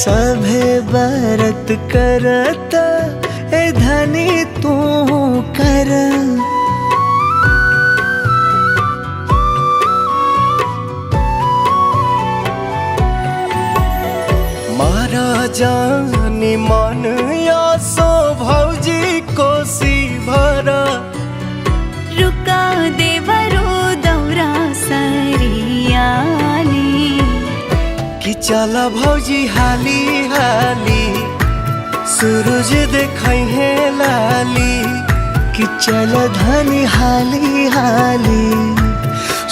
सभे बरत करता ए धनी तू कर। मारा जानी मन या सो भौजी कोसी भरा। रुका देवरो दौरा सरियाली कि चला भौजी हाली हाली सूरज देखै है लाली। कि चल धनी हाली हाली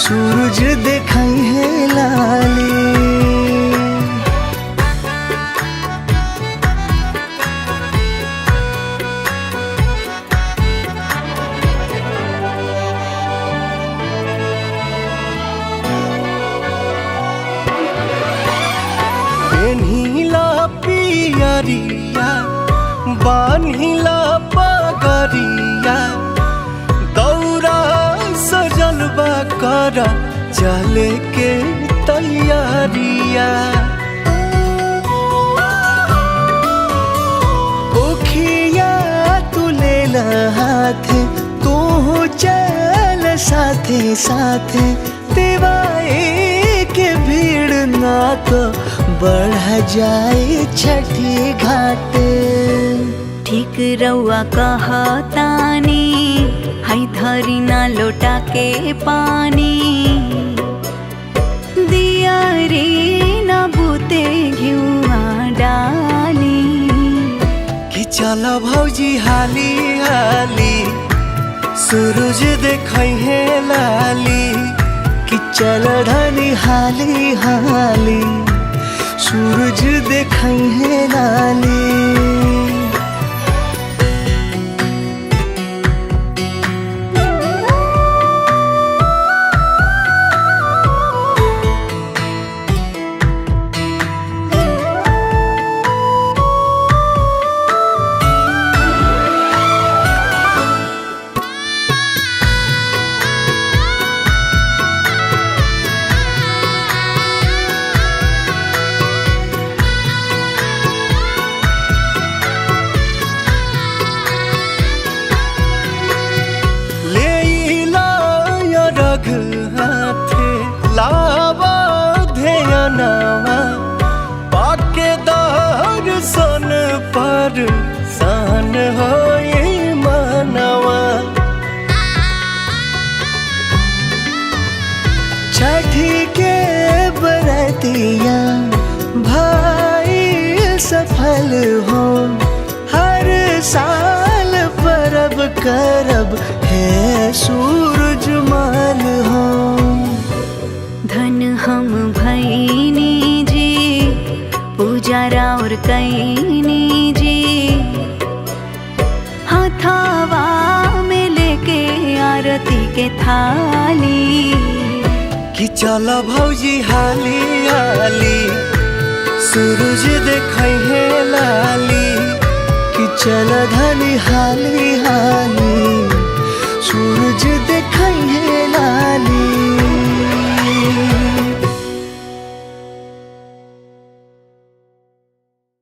सूरज देखै है लाली। पेन्हिला पियरिया बान्हिला पगरिया। दौरा सजल बा कर चले के तैयारिया। ओखिया तू ले हाथे तू चल साथे साथे। देवाए के भीड़ ना तो बढ़ जाए छठी घाटे। ठीक रउआ कहतानी है धरी ना लोटा के पानी। दिया रे ना बूते घिउआ डाली। कि चला भौजी हाली हाली सूरज देखै है लाली। कि चल धनी हाली हाली सूरज देखै है लाली। हाथे लावा ध्यानवा पाके दर्शन पर सान होए मनवा। छठी के बरतिया भाई सफल हो। हर साल परब करब है सूरज मान हो। धन हम भैनी जी पूजा राउर कैनी जी। हथवा में लेके आरती के थाली। कि चला भौजी हाली हाली सूरज देखै है लाली। कि चल धनी हाली